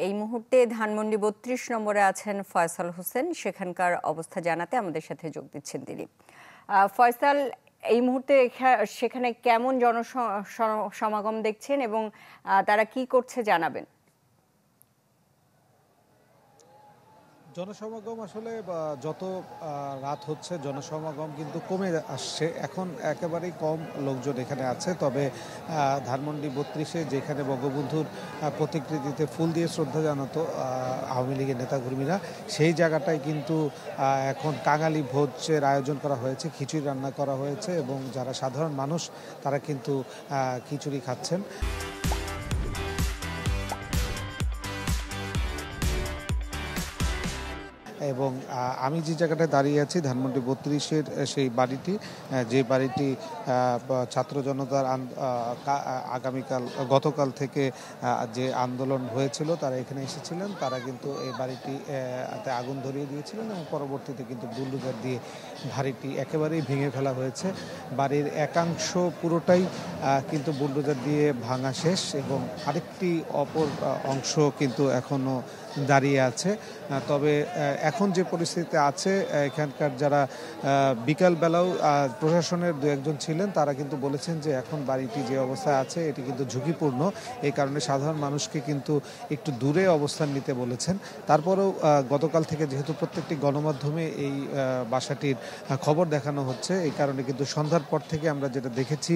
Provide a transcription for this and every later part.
এই মুহূর্তে ধানমন্ডি ৩২ নম্বরে আছেন ফয়সাল হোসেন। সেখানকার অবস্থা জানাতে আমাদের সাথে যোগ দিচ্ছেন তিনি। ফয়সাল, এই মুহূর্তে সেখানে কেমন জনসমাগম দেখছেন এবং তারা কি করছে জানাবেন? জনসমাগম আসলে যত রাত হচ্ছে জনসমাগম কিন্তু কমে আসছে। এখন একেবারেই কম লোকজন এখানে আছে। তবে ধানমন্ডি ৩২-এ যেখানে বঙ্গবন্ধুর প্রতিকৃতিতে ফুল দিয়ে শ্রদ্ধা জানাতো আওয়ামী লীগের নেতাকর্মীরা, সেই জায়গাটায় কিন্তু এখন কাঙালি ভোজের আয়োজন করা হয়েছে, খিচুড়ি রান্না করা হয়েছে এবং যারা সাধারণ মানুষ তারা কিন্তু খিচুড়ি খাচ্ছেন। এবং আমি যে জায়গাটায় দাঁড়িয়ে আছি ধানমন্ডি ৩২-এর সেই বাড়িটি, যে বাড়িটি ছাত্র জনতার গতকাল থেকে যে আন্দোলন হয়েছিল তারা এখানে এসেছিলেন, তারা কিন্তু এই বাড়িটিতে আগুন ধরিয়ে দিয়েছিলেন এবং পরবর্তীতে কিন্তু বুলডোজার দিয়ে বাড়িটি একেবারেই ভেঙে ফেলা হয়েছে। বাড়ির একাংশ পুরোটাই কিন্তু বুলডোজার দিয়ে ভাঙা শেষ এবং আরেকটি অপর অংশ কিন্তু এখনও দাঁড়িয়ে আছে। তবে এখন যে পরিস্থিতিতে আছে, এখানকার যারা বিকালবেলাও প্রশাসনের দু একজন ছিলেন, তারা কিন্তু বলেছেন যে এখন বাড়িটি যে অবস্থায় আছে এটি কিন্তু ঝুঁকিপূর্ণ। এই কারণে সাধারণ মানুষকে কিন্তু একটু দূরে অবস্থান নিতে বলেছেন। তারপরেও গতকাল থেকে যেহেতু প্রত্যেকটি গণমাধ্যমে এই বাসাটির খবর দেখানো হচ্ছে, এই কারণে কিন্তু সন্ধ্যার পর থেকে আমরা যেটা দেখেছি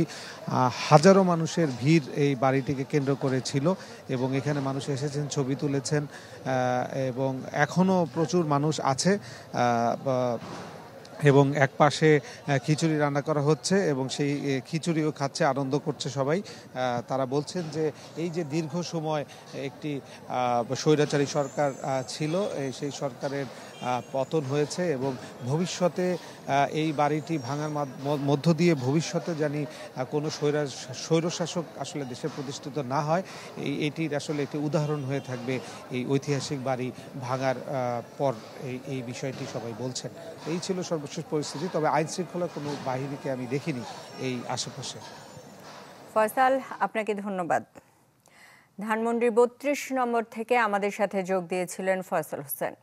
হাজারো মানুষের ভিড় এই বাড়িটিকে কেন্দ্র করে ছিল এবং এখানে মানুষ এসেছেন, ছবি তুলেছেন এবং এখনও প্রচুর মানুষ আছে এবং এক পাশে খিচুড়ি রান্না করা হচ্ছে এবং সেই খিচুড়িও খাচ্ছে, আনন্দ করছে সবাই। তারা বলছেন যে এই যে দীর্ঘ সময় একটি স্বৈরাচারী সরকার ছিল, সেই সরকারের পতন হয়েছে এবং ভবিষ্যতে এই বাড়িটি ভাঙার মধ্য দিয়ে ভবিষ্যতে জানি কোনো স্বৈরশাসক আসলে দেশে প্রতিষ্ঠিত না হয়, এটির আসলে একটি উদাহরণ হয়ে থাকবে এই ঐতিহাসিক বাড়ি ভাঙার পর। এই বিষয়টি সবাই বলছেন। এই ছিল সর্বশেষ পরিস্থিতি। তবে আইন শৃঙ্খলা কোনো বাহিনীকে আমি দেখিনি এই আশেপাশে। ফয়সাল, আপনাকে ধন্যবাদ। ধানমন্ডির ৩২ নম্বর থেকে আমাদের সাথে যোগ দিয়েছিলেন ফয়সাল হোসেন।